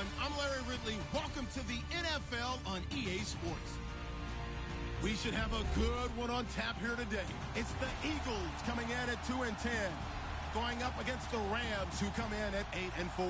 everyone. I'm Larry Ridley. Welcome to the NFL on EA Sports. We should have a good one on tap here today. It's the Eagles coming in at 2-10, going up against the Rams, who come in at 8-4.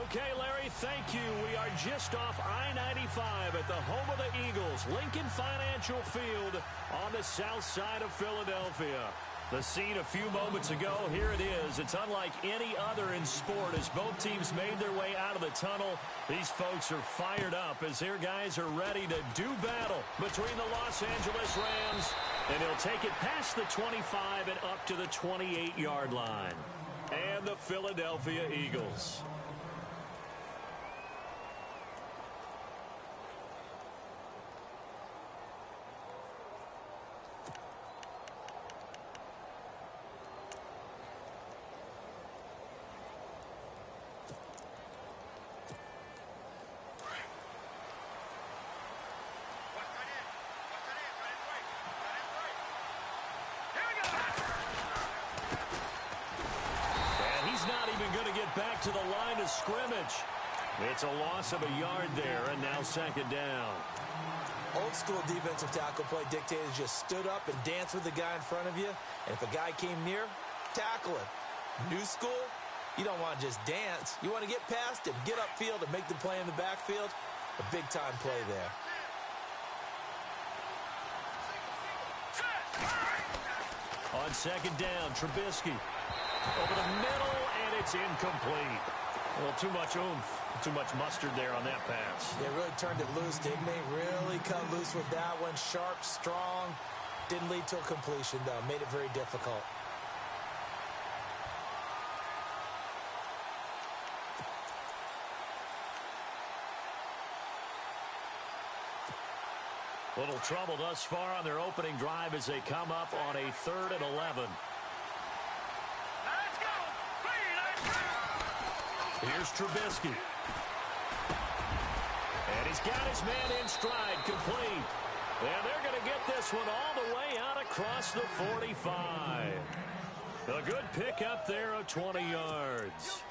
Okay, Larry, thank you. We are just off I-95 at the home of the Eagles, Lincoln Financial Field on the south side of Philadelphia. The scene a few moments ago, here it is. It's unlike any other in sport as both teams made their way out of the tunnel. These folks are fired up as their guys are ready to do battle between the Los Angeles Rams, and they'll take it past the 25 and up to the 28-yard line. And the Philadelphia Eagles. Back to the line of scrimmage. It's a loss of a yard there, and now second down. Old school defensive tackle play dictated just stood up and danced with the guy in front of you, and if a guy came near, tackle him. New school, you don't want to just dance. You want to get past him, get upfield, and make the play in the backfield. A big-time play there. On second down, Trubisky. Over the middle, and it's incomplete. Well, too much oomph, too much mustard there on that pass. They really turned it loose, didn't they? Really cut loose with that one. Sharp, strong. Didn't lead to a completion, though. Made it very difficult. Little trouble thus far on their opening drive as they come up on a 3rd and 11. Here's Trubisky. And he's got his man in stride, complete. And they're going to get this one all the way out across the 45. A good pick up there of 20 yards.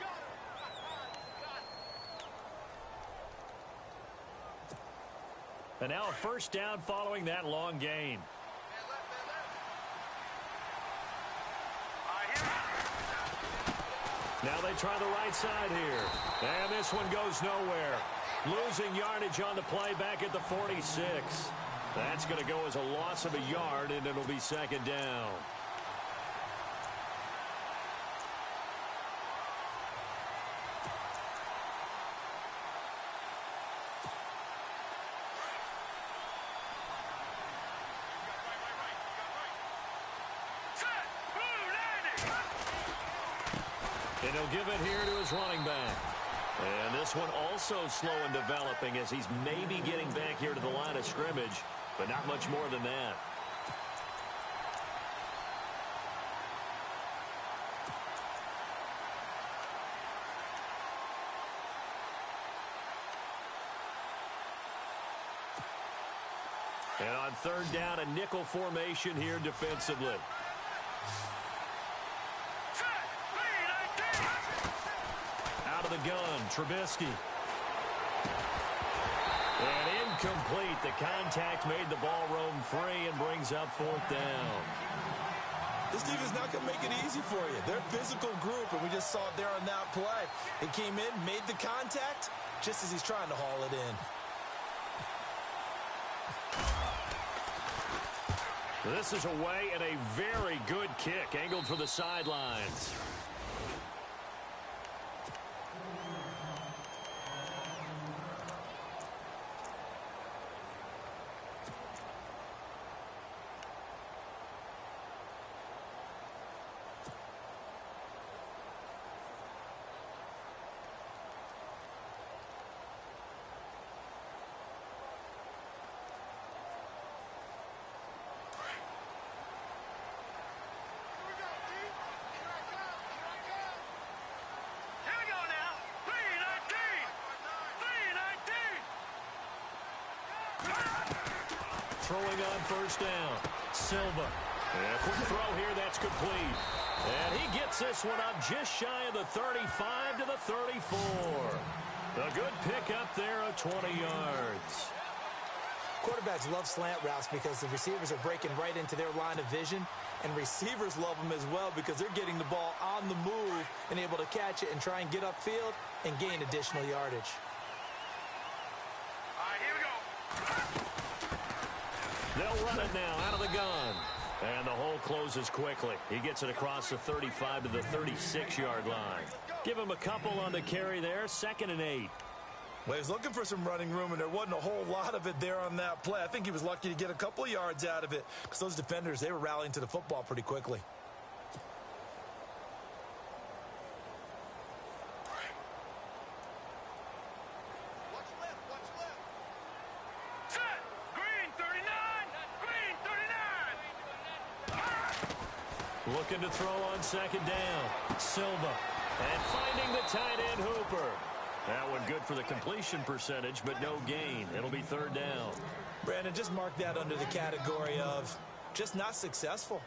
And now a first down following that long gain. Now they try the right side here. And this one goes nowhere. Losing yardage on the play back at the 46. That's going to go as a loss of a yard, and it'll be second down. And he'll give it here to his running back. And this one also slow in developing as he's maybe getting back here to the line of scrimmage, but not much more than that. And on third down, a nickel formation here defensively. The gun, Trubisky. And incomplete. The contact made the ball roam free and brings up fourth down. This defense not going to make it easy for you. They're a physical group, and we just saw it there on that play. He came in, made the contact, just as he's trying to haul it in. This is away and a very good kick, angled for the sidelines. Throwing on first down. Silva. And quick throw here, that's complete. And he gets this one up just shy of the 35 to the 34. A A good pick up there of 20 yards. Quarterbacks love slant routes because the receivers are breaking right into their line of vision, and receivers love them as well because they're getting the ball on the move and able to catch it and try and get upfield and gain additional yardage. All right, here we go. They'll run it now out of the gun. And the hole closes quickly. He gets it across the 35 to the 36-yard line. Give him a couple on the carry there, 2nd and 8. Well, he was looking for some running room, and there wasn't a whole lot of it there on that play. I think he was lucky to get a couple of yards out of it because those defenders, they were rallying to the football pretty quickly. Looking to throw on 2nd down. Silva. And finding the tight end Hooper. That one good for the completion percentage, but no gain. It'll be 3rd down. Brandon, just mark that under the category of just not successful.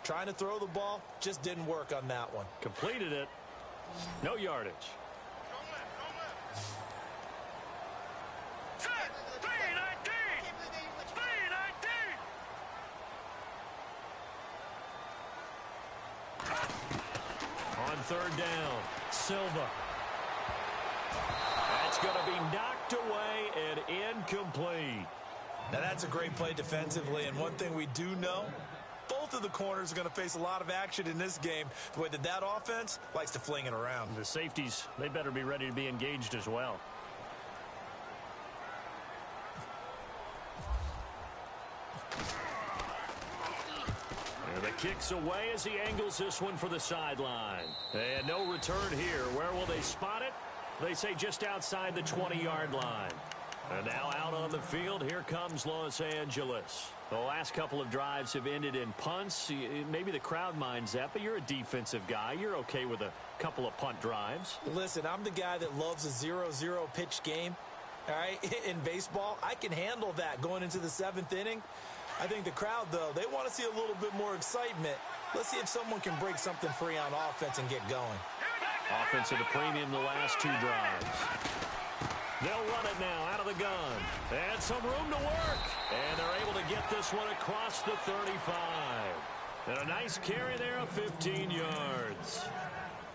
Trying to throw the ball, just didn't work on that one. Completed it. No yardage. On 3rd down, Silva. That's going to be knocked away and incomplete. Now that's a great play defensively, and one thing we do know, both of the corners are going to face a lot of action in this game, the way that offense likes to fling it around. The safeties, they better be ready to be engaged as well. The kick's away as he angles this one for the sideline. And no return here. Where will they spot it? They say just outside the 20-yard line. And now out on the field, here comes Los Angeles. The last couple of drives have ended in punts. Maybe the crowd minds that, but you're a defensive guy. You're okay with a couple of punt drives. Listen, I'm the guy that loves a 0-0 pitch game. All right, in baseball, I can handle that going into the 7th inning. I think the crowd, though, they want to see a little bit more excitement. Let's see if someone can break something free on offense and get going. Offense at a premium the last 2 drives. They'll run it now out of the gun. And some room to work. And they're able to get this one across the 35. And a nice carry there of 15 yards.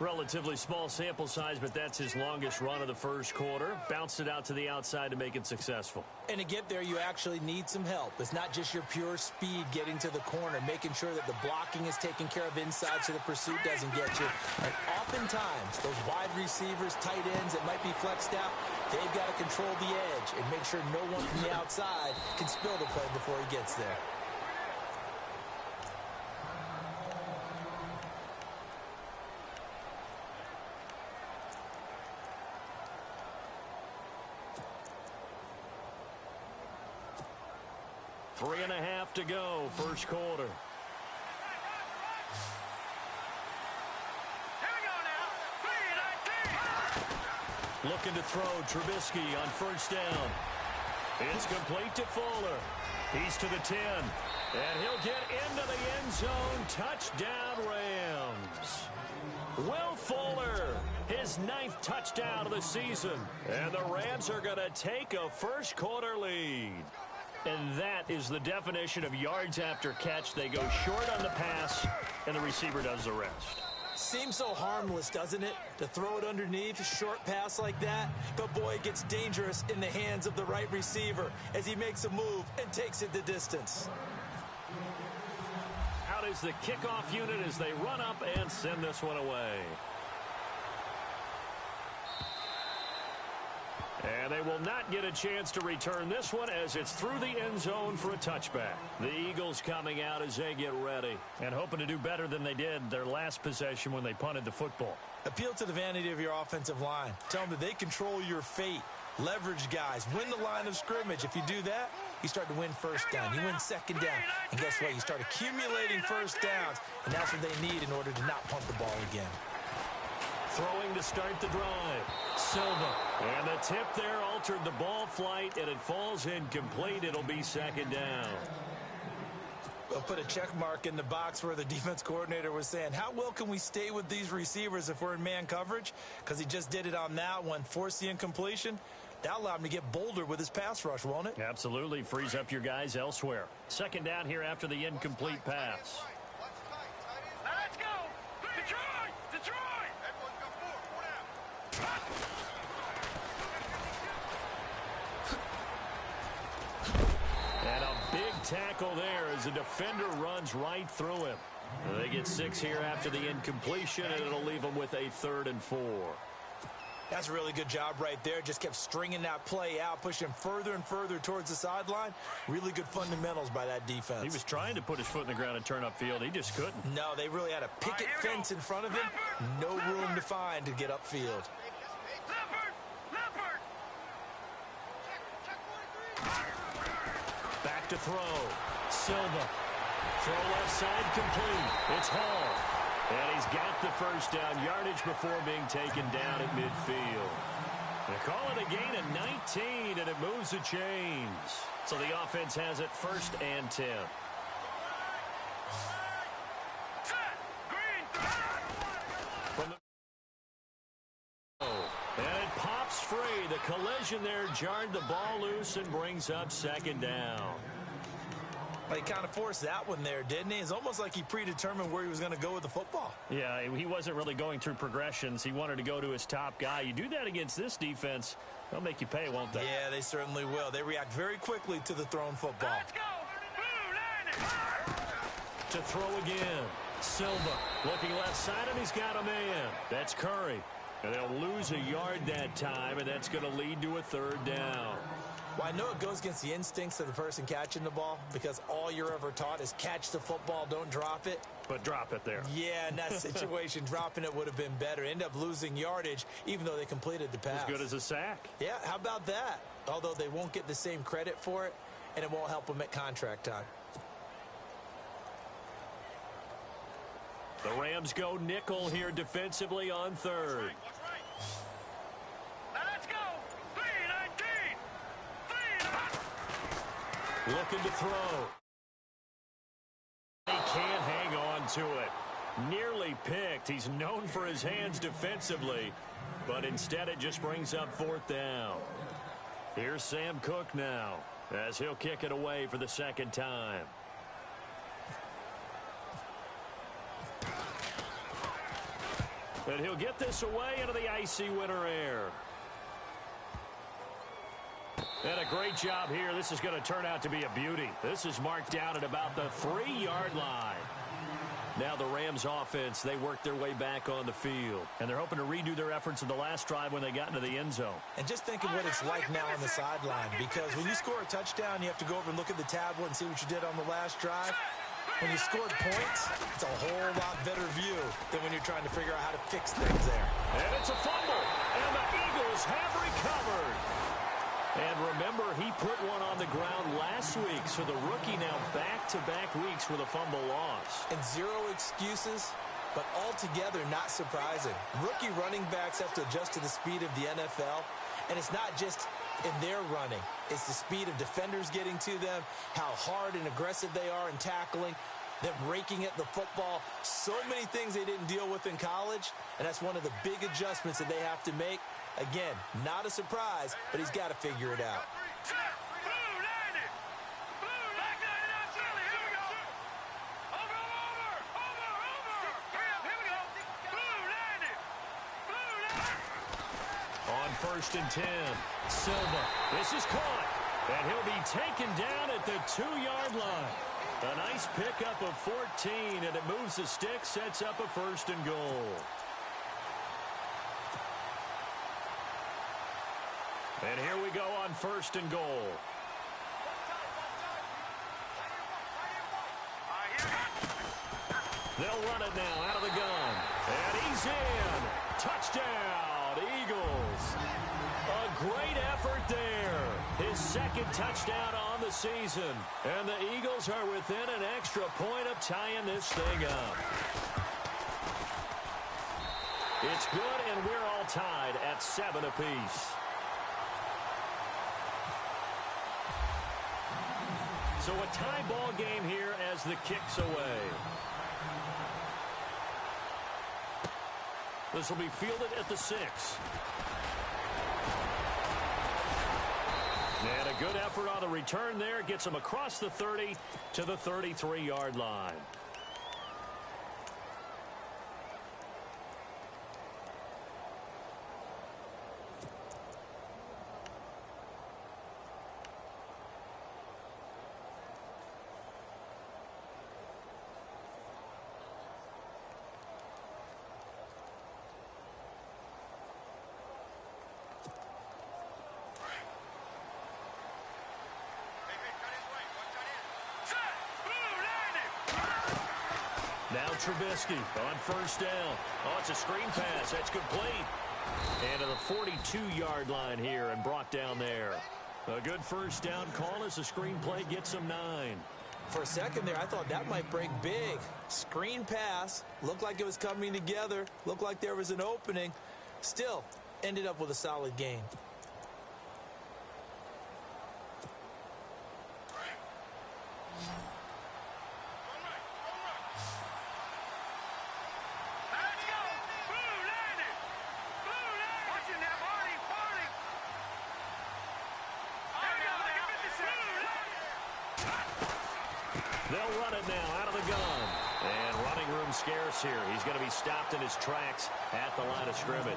Relatively small sample size, but that's his longest run of the first quarter. Bounced it out to the outside to make it successful. And to get there, you actually need some help. It's not just your pure speed getting to the corner, making sure that the blocking is taken care of inside so the pursuit doesn't get you. And oftentimes, those wide receivers, tight ends that might be flexed out, they've got to control the edge and make sure no one from the outside can spill the play before he gets there. Three and a half to go, first quarter. Looking to throw, Trubisky on 1st down. It's complete to Fuller. He's to the 10. And he'll get into the end zone. Touchdown, Rams. Will Fuller, his 9th touchdown of the season. And the Rams are going to take a first quarter lead. And that is the definition of yards after catch. They go short on the pass, and the receiver does the rest. Seems so harmless, doesn't it? To throw it underneath, a short pass like that. But, boy, it gets dangerous in the hands of the right receiver as he makes a move and takes it the distance. Out is the kickoff unit as they run up and send this one away. And they will not get a chance to return this one as it's through the end zone for a touchback. The Eagles coming out as they get ready and hoping to do better than they did their last possession when they punted the football. Appeal to the vanity of your offensive line. Tell them that they control your fate. Leverage guys. Win the line of scrimmage. If you do that, you start to win 1st down. You win 2nd down. And guess what? You start accumulating 1st downs. And that's what they need in order to not punt the ball again. Throwing to start the drive. Silva. And the tip there altered the ball flight, and it falls incomplete. It'll be 2nd down. We'll put a check mark in the box where the defense coordinator was saying, how well can we stay with these receivers if we're in man coverage? Because he just did it on that one, forced the incompletion. That'll allow him to get bolder with his pass rush, won't it? Absolutely. Frees up your guys elsewhere. Second down here after the incomplete pass. Let's go! Detroit! Detroit! Everyone's got 4 down. And a big tackle there as the defender runs right through him. They get 6 here after the incompletion, and it'll leave them with a 3rd and 4. That's a really good job right there. Just kept stringing that play out, pushing him further and further towards the sideline. Really good fundamentals by that defense. He was trying to put his foot in the ground and turn upfield. He just couldn't. No, they really had a picket fence in front of him. No room to find to get upfield. Back to throw. Silva. Throw left side complete. It's Hall. And he's got the first down yardage before being taken down at midfield. They call it a gain of 19, and it moves the chains. So the offense has it 1st and 10. From the and it pops free. The collision there jarred the ball loose and brings up 2nd down. Well, he kind of forced that one there, didn't he? It's almost like he predetermined where he was going to go with the football. Yeah, he wasn't really going through progressions. He wanted to go to his top guy. You do that against this defense, they'll make you pay, won't they? Yeah, they certainly will. They react very quickly to the thrown football. Let's go! To throw again. Silva looking left side, and he's got a man. That's Curry. And they'll lose a yard that time, and that's going to lead to a 3rd down. Well, I know it goes against the instincts of the person catching the ball because all you're ever taught is catch the football, don't drop it. But drop it there. Yeah, in that situation, dropping it would have been better. End up losing yardage, even though they completed the pass. As good as a sack. Yeah, how about that? Although they won't get the same credit for it, and it won't help them at contract time. The Rams go nickel here defensively on 3rd. Let's go! 3-19! Looking to throw. He can't hang on to it. Nearly picked. He's known for his hands defensively, but instead it just brings up 4th down. Here's Sam Cook now as he'll kick it away for the 2nd time. And he'll get this away into the icy winter air. And a great job here. This is going to turn out to be a beauty. This is marked down at about the 3-yard line. Now the Rams offense, they work their way back on the field. And they're hoping to redo their efforts in the last drive when they got into the end zone. And just think of what it's like now on the sideline, because when you score a touchdown, you have to go over and look at the tablet and see what you did on the last drive. When you scored points, it's a whole lot better view than when you're trying to figure out how to fix things there. And it's a fumble. And the Eagles have recovered. And remember, he put one on the ground last week, so the rookie now back-to-back weeks with a fumble loss. And 0 excuses, but altogether not surprising. Rookie running backs have to adjust to the speed of the NFL, and it's not just in their running. It's the speed of defenders getting to them, how hard and aggressive they are in tackling, them raking at the football. So many things they didn't deal with in college, and that's one of the big adjustments that they have to make. Again, not a surprise, but he's got to figure it out. On 1st and 10, Silva. This is caught, and he'll be taken down at the 2-yard line. A nice pickup of 14, and it moves the stick, sets up a 1st and goal. And here we go on 1st and goal. They'll run it now out of the gun. And he's in. Touchdown, Eagles. A great effort there. His 2nd touchdown on the season. And the Eagles are within an extra point of tying this thing up. It's good, and we're all tied at 7 apiece. So a tie ball game here as the kick's away. This will be fielded at the 6. And a good effort on the return there. Gets him across the 30 to the 33-yard line. Now Trubisky on first down. Oh, it's a screen pass. That's complete. And to the 42-yard line here and brought down there. A good first down call as the screen play gets him 9. For a second there, I thought that might break big. Screen pass. Looked like it was coming together. Looked like there was an opening. Still, ended up with a solid game. They'll run it now out of the gun. And running room scarce here. He's going to be stopped in his tracks at the line of scrimmage.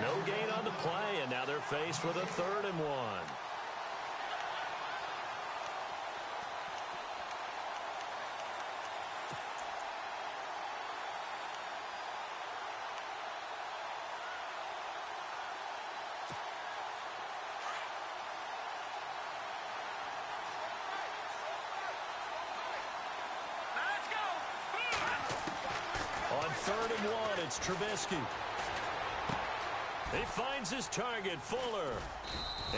No gain on the play, and now they're faced with a 3rd and 1. On 3rd and 1, it's Trubisky. He finds his target, Fuller.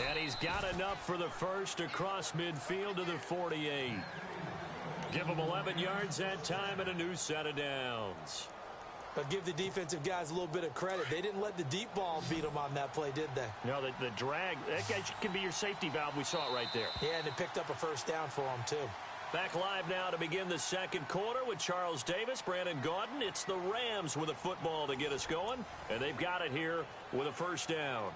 And he's got enough for the first across midfield to the 48. Give him 11 yards that time and a new set of downs. But give the defensive guys a little bit of credit. They didn't let the deep ball beat them on that play, did they? No, the drag, that guy can be your safety valve. We saw it right there. Yeah, and it picked up a first down for them, too. Back live now to begin the second quarter with Charles Davis, Brandon Gaudin. It's the Rams with a football to get us going, and they've got it here with a first down.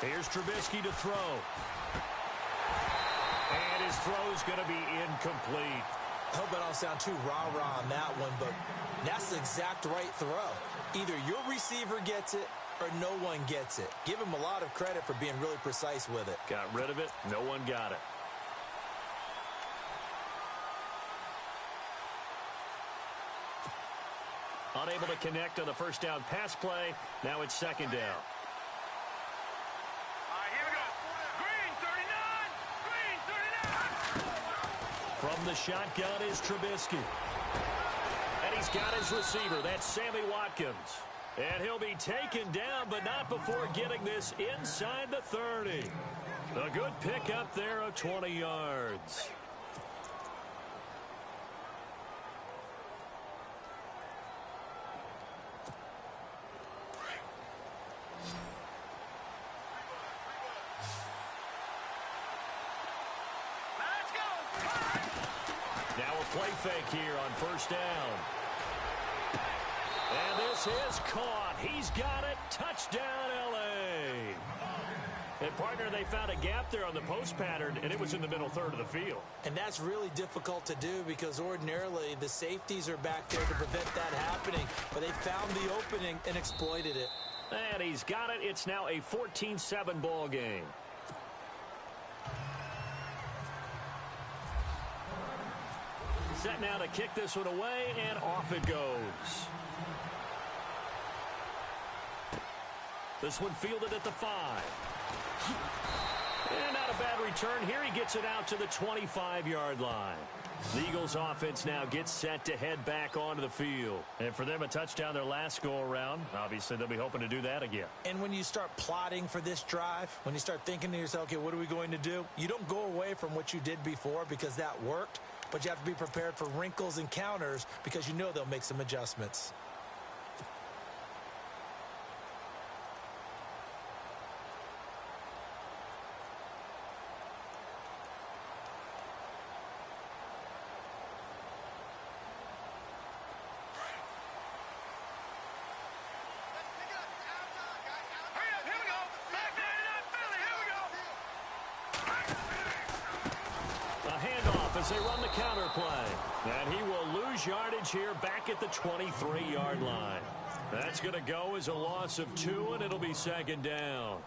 Here's Trubisky to throw. And his throw's going to be incomplete. I hope I don't sound too rah-rah on that one, but that's the exact right throw. Either your receiver gets it or no one gets it. Give him a lot of credit for being really precise with it. Got rid of it. No one got it. Unable to connect on the first down pass play. Now it's second down. From the shotgun is Trubisky. And he's got his receiver. That's Sammy Watkins. And he'll be taken down, but not before getting this inside the 30. A good pickup there of 20 yards. Play fake here on first down. And this is caught. He's got it. Touchdown, L.A. And, partner, they found a gap there on the post pattern, and it was in the middle third of the field. And that's really difficult to do because ordinarily the safeties are back there to prevent that happening. But they found the opening and exploited it. And he's got it. It's now a 14-7 ball game. Set now to kick this one away, and off it goes. This one fielded at the 5. And not a bad return here. He gets it out to the 25-yard line. The Eagles offense now gets set to head back onto the field. And for them, a touchdown their last go-around. Obviously, they'll be hoping to do that again. And when you start plotting for this drive, when you start thinking to yourself, okay, what are we going to do? You don't go away from what you did before because that worked, but you have to be prepared for wrinkles and counters because you know they'll make some adjustments. As they run the counter play. And he will lose yardage here back at the 23-yard line. That's going to go as a loss of 2, and it'll be second down.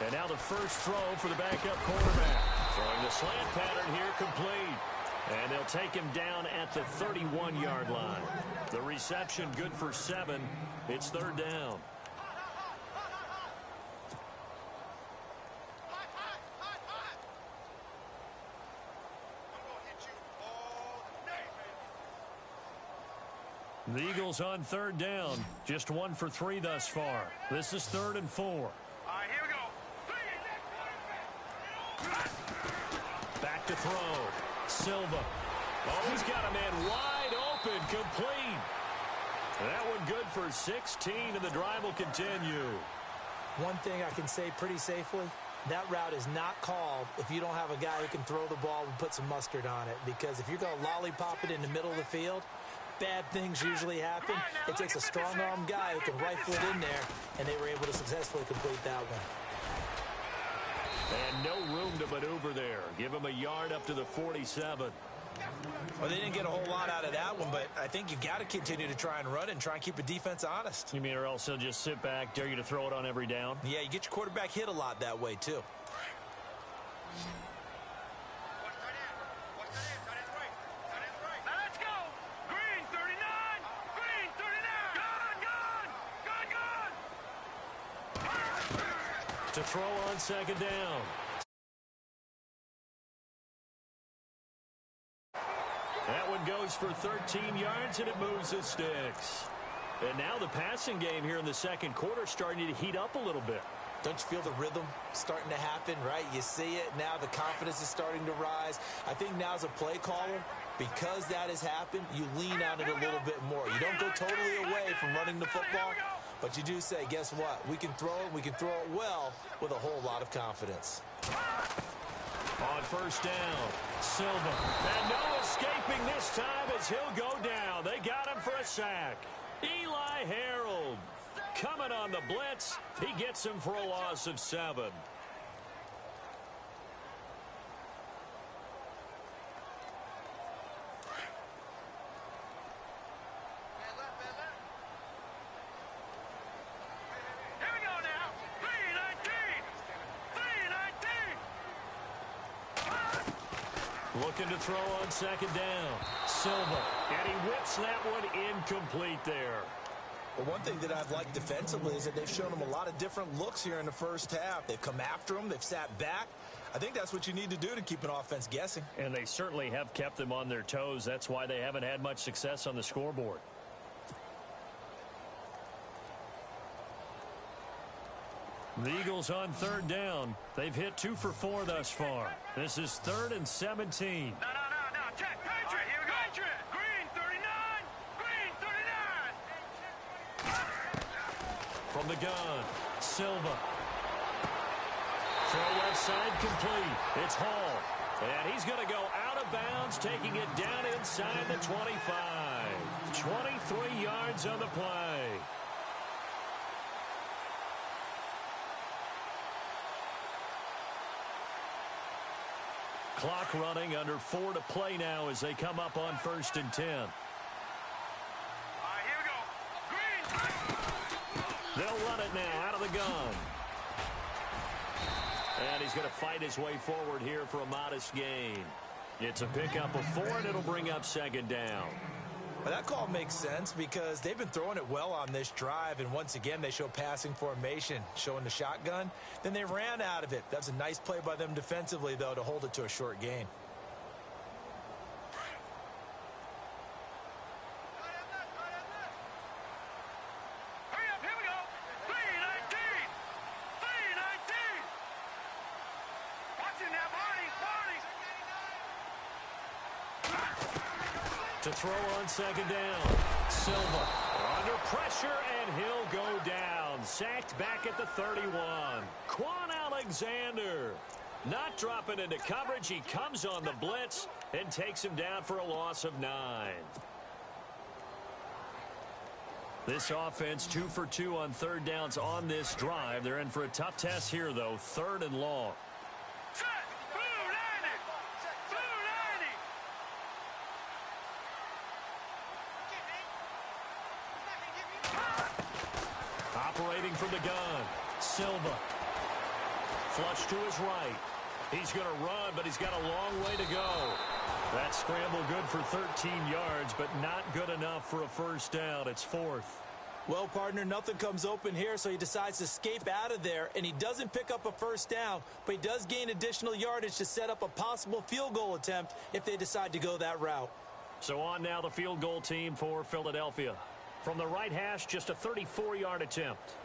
And now the first throw for the backup quarterback. Throwing the slant pattern here complete. And they'll take him down at the 31-yard line. The reception good for 7. It's third down. The Eagles on third down. Just 1 for 3 thus far. This is 3rd and 4. All right, here we go. Back to throw. Silva. Oh, he's got a man wide open, complete. That one good for 16, and the drive will continue. One thing I can say pretty safely, that route is not called if you don't have a guy who can throw the ball and put some mustard on it. Because if you're going to lollipop it in the middle of the field, bad things usually happen. It takes a strong-arm guy who can rifle it in there, and they were able to successfully complete that one. And no room to maneuver there. Give him a yard up to the 47. Well, they didn't get a whole lot out of that one, but I think you've got to continue to try and run and try and keep the defense honest. You mean or else he'll just sit back, dare you to throw it on every down? Yeah, you get your quarterback hit a lot that way, too. Let's go. Green 39. Green 39. Gone. To throw on second down. That one goes for 13 yards, and it moves the sticks. And now the passing game here in the second quarter starting to heat up a little bit. Don't you feel the rhythm starting to happen, right? You see it now. The confidence is starting to rise. I think now as a play caller, because that has happened, you lean on it a little bit more. You don't go totally away from running the football, but you do say, guess what? We can throw it. We can throw it well with a whole lot of confidence. On first down, Silva. And no escaping this time as he'll go down. They got him for a sack. Eli Harold coming on the blitz. He gets him for a loss of 7. Looking to throw on second down. Silva. And he whips that one incomplete there. Well, one thing that I've liked defensively is that they've shown them a lot of different looks here in the first half. They've come after them. They've sat back. I think that's what you need to do to keep an offense guessing. And they certainly have kept them on their toes. That's why they haven't had much success on the scoreboard. The Eagles on third down. They've hit 2 for 4 thus far. This is 3rd and 17. No. Check. Patriot. Right, here we go. Patriot. Green 39. Green 39. From the gun, Silva. Throw left side complete. It's Hall. And he's going to go out of bounds, taking it down inside the 25. 23 yards on the play. Clock running, under 4 to play now as they come up on 1st and 10. All right, here we go. Green. They'll run it now out of the gun. And he's going to fight his way forward here for a modest gain. It's a pickup of 4, and it'll bring up 2nd down. Well, that call makes sense because they've been throwing it well on this drive, and once again, they show passing formation, showing the shotgun. Then they ran out of it. That's a nice play by them defensively, though, to hold it to a short gain. Hurry up, here we go. 319. 319. Watch it now, Barney. To throw on 2nd down. Silva under pressure, and he'll go down. Sacked back at the 31. Quan Alexander not dropping into coverage. He comes on the blitz and takes him down for a loss of 9. This offense 2 for 2 on 3rd downs on this drive. They're in for a tough test here, though. 3rd and long. Set. Blue 90. Blue 90. Operating from the gun. Silva. Flush to his right. He's going to run, but he's got a long way to go. That scramble good for 13 yards, but not good enough for a 1st down. It's 4th. Well, partner, nothing comes open here, so he decides to escape out of there, and he doesn't pick up a 1st down, but he does gain additional yardage to set up a possible field goal attempt if they decide to go that route. So on now the field goal team for Philadelphia. From the right hash, just a 34-yard attempt.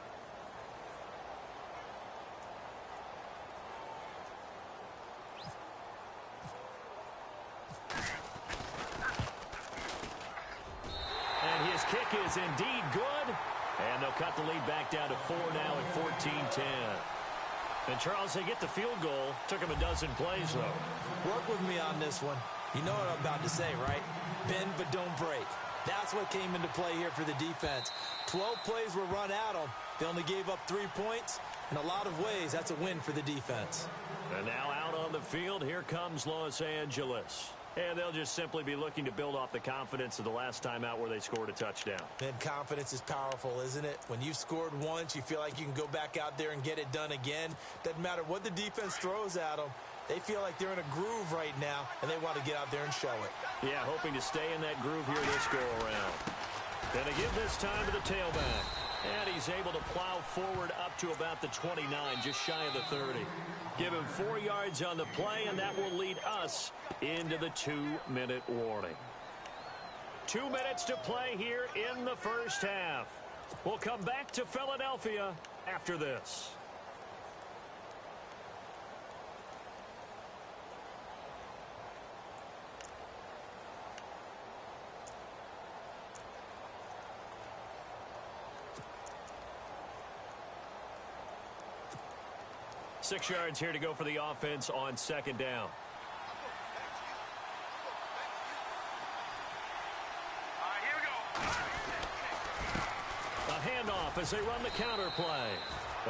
And his kick is indeed good. And they'll cut the lead back down to 4 now at 14-10. And, Charles, they get the field goal. Took him a dozen plays, though. Work with me on this one. You know what I'm about to say, right? Bend but don't break. That's what came into play here for the defense. 12 plays were run at them. They only gave up 3 points. In a lot of ways, that's a win for the defense. And now out on the field, here comes Los Angeles. And they'll just simply be looking to build off the confidence of the last time out where they scored a touchdown. And confidence is powerful, isn't it? When you've scored once, you feel like you can go back out there and get it done again. Doesn't matter what the defense throws at them. They feel like they're in a groove right now, and they want to get out there and show it. Yeah, hoping to stay in that groove here this go-around. And they give this time to the tailback. And he's able to plow forward up to about the 29, just shy of the 30. Give him 4 yards on the play, and that will lead us into the 2-minute warning. 2 minutes to play here in the 1st half. We'll come back to Philadelphia after this. Six yards here to go for the offense on 2nd down. All right, here we go. A handoff as they run the counter play.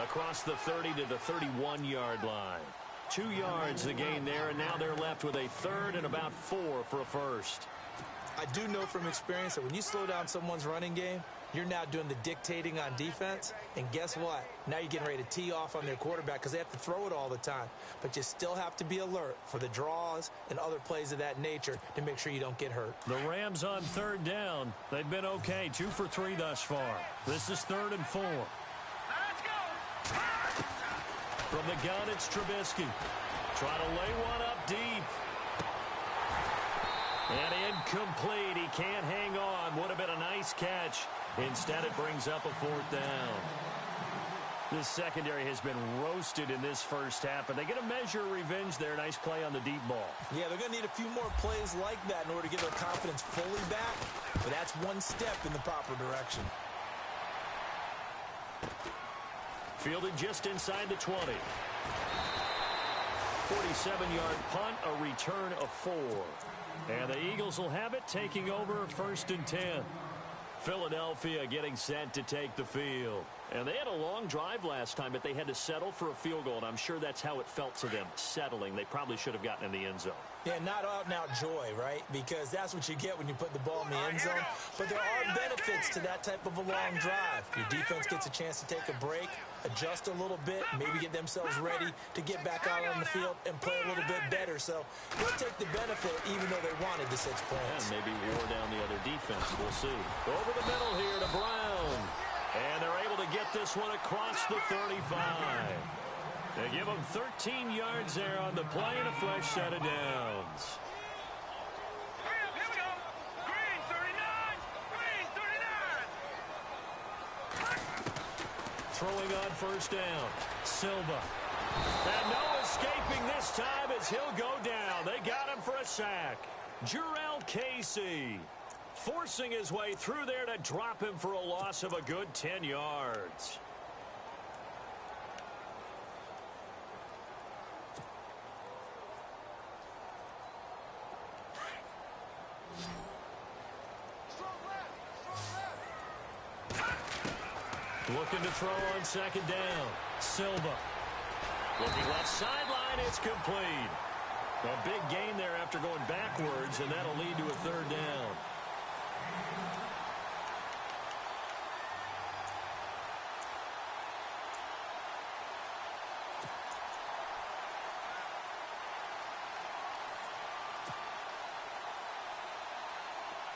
Across the 30 to the 31-yard line. 2 yards the gain there, and now they're left with a 3rd and about 4 for a 1st. I do know from experience that when you slow down someone's running game, you're now doing the dictating on defense, and guess what? Now you're getting ready to tee off on their quarterback because they have to throw it all the time. But you still have to be alert for the draws and other plays of that nature to make sure you don't get hurt. The Rams on 3rd down. They've been okay, 2 for 3 thus far. This is 3rd and 4. Let's go. From the gun, it's Trubisky. Try to lay one up deep. And incomplete. He can't hang on. Would have been a nice catch. Instead, it brings up a 4th down. This secondary has been roasted in this 1st half, but they get a measure of revenge there. Nice play on the deep ball. Yeah, they're going to need a few more plays like that in order to get their confidence fully back, but that's one step in the proper direction. Fielded just inside the 20. 47-yard punt, a return of 4. And the Eagles will have it, taking over 1st and 10. Philadelphia getting set to take the field. And they had a long drive last time, but they had to settle for a field goal, and I'm sure that's how it felt to them, settling. They probably should have gotten in the end zone. Yeah, not out-and-out joy, right? Because that's what you get when you put the ball in the end zone. But there are benefits to that type of a long drive. Your defense gets a chance to take a break, adjust a little bit, maybe get themselves ready to get back out on the field and play a little bit better. So they'll take the benefit even though they wanted the 6 points. And maybe wore down the other defense. We'll see. Over the middle here to Brown. And they're able to get this one across the 35. They give them 13 yards there on the play and a fresh set of downs. Here we go. Green 39. Green 39. Throwing on first down. Silva. And no escaping this time as he'll go down. They got him for a sack. Jarrell Casey forcing his way through there to drop him for a loss of a good 10 yards. Looking to throw on second down. Silva. Looking left sideline. It's complete. A big gain there after going backwards, and that'll lead to a third down.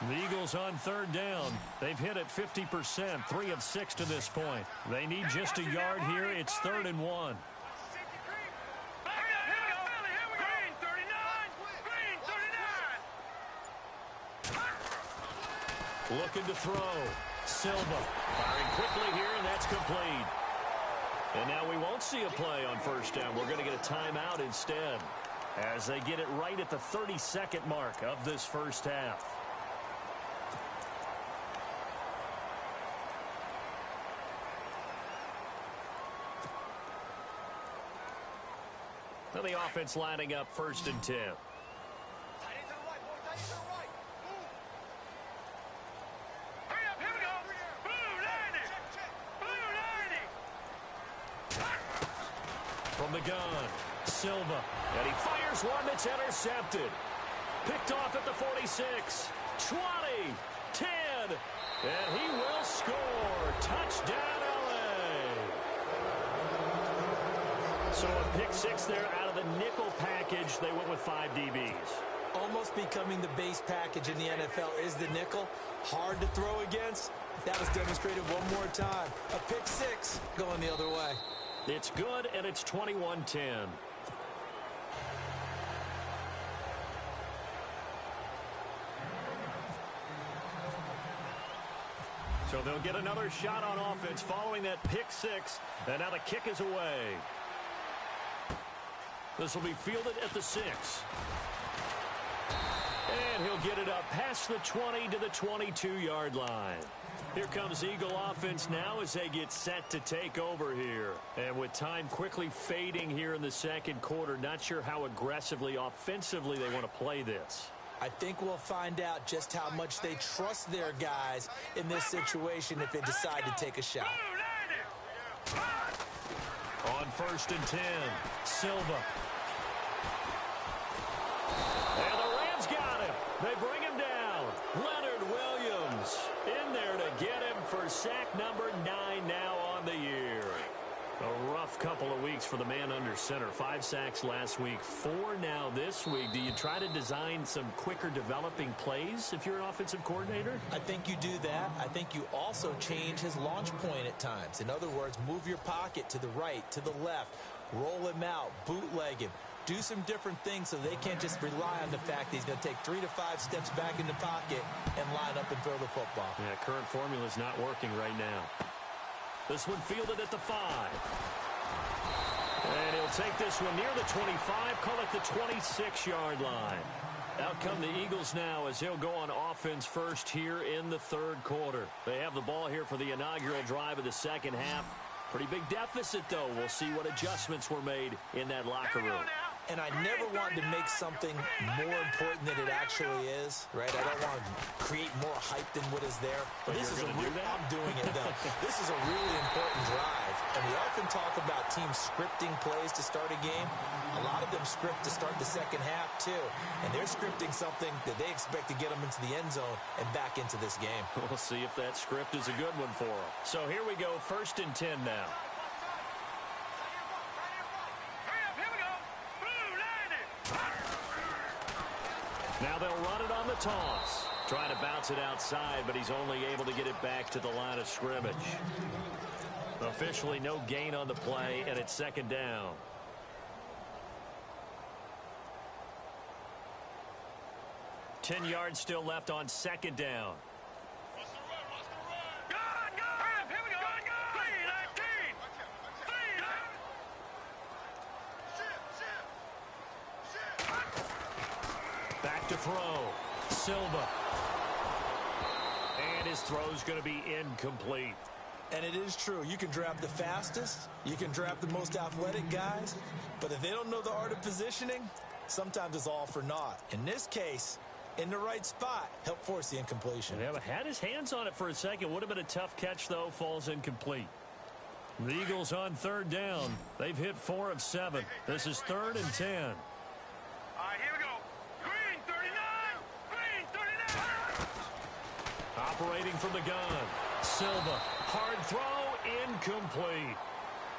The Eagles on third down. They've hit it 50%, 3 of 6 to this point. They need just a yard here. It's 3rd and 1. Green 39. Green 39. Looking to throw. Silva firing quickly here, and that's complete. And now we won't see a play on first down. We're going to get a timeout instead as they get it right at the 32nd mark of this first half. Now the offense lining up 1st and 10. From the gun, Silva, and he fires one that's intercepted. Picked off at the 46, 20, 10, and he will score. Touchdown, LA. So a pick 6 there out of the nickel package. They went with 5 DBs. Almost becoming the base package in the NFL is the nickel. Hard to throw against. That was demonstrated one more time. A pick 6 going the other way. It's good, and it's 21-10. So they'll get another shot on offense following that pick 6, and now the kick is away. This will be fielded at the 6. And he'll get it up past the 20 to the 22-yard line. Here comes Eagle offense now as they get set to take over here. And with time quickly fading here in the second quarter, not sure how aggressively, offensively they want to play this. I think we'll find out just how much they trust their guys in this situation if they decide to take a shot. On 1st and 10, Silva. And the Rams got him. They bring him down. Leonard Williams in there to get him for sack number 9 now on the year. A rough couple of weeks for the man under center. 5 sacks last week, 4 now this week. Do you try to design some quicker developing plays if you're an offensive coordinator? I think you do that. I think you also change his launch point at times. In other words, move your pocket to the right, to the left, roll him out, bootleg him. Do some different things so they can't just rely on the fact that he's going to take 3 to 5 steps back in the pocket and line up and throw the football. Yeah, current formula is not working right now. This one fielded at the 5. And he'll take this one near the 25, call it the 26-yard line. Out come the Eagles now as he'll go on offense first here in the 3rd quarter. They have the ball here for the inaugural drive of the second half. Pretty big deficit, though. We'll see what adjustments were made in that locker room. And I never want to make something more important than it actually is, right? I don't want to create more hype than what is there. But this is I'm doing it, though. This is a really important drive. And we often talk about teams scripting plays to start a game. A lot of them script to start the second half, too. And they're scripting something that they expect to get them into the end zone and back into this game. We'll see if that script is a good one for them. So here we go, 1st and 10 now. Now they'll run it on the toss. Trying to bounce it outside, but he's only able to get it back to the line of scrimmage. Officially no gain on the play, and it's 2nd down. Ten yards still left on 2nd down. Back to throw. Silva. And his throw's going to be incomplete. And it is true. You can draft the fastest. You can draft the most athletic guys. But if they don't know the art of positioning, sometimes it's all for naught. In this case, in the right spot, help force the incompletion. Yeah, but had his hands on it for a second. Would have been a tough catch, though. Falls incomplete. The Eagles on 3rd down. They've hit 4 of 7. This is 3rd and 10. All right, here we go. Green 39. Green 39. Operating from the gun. Silva. Hard throw. Incomplete.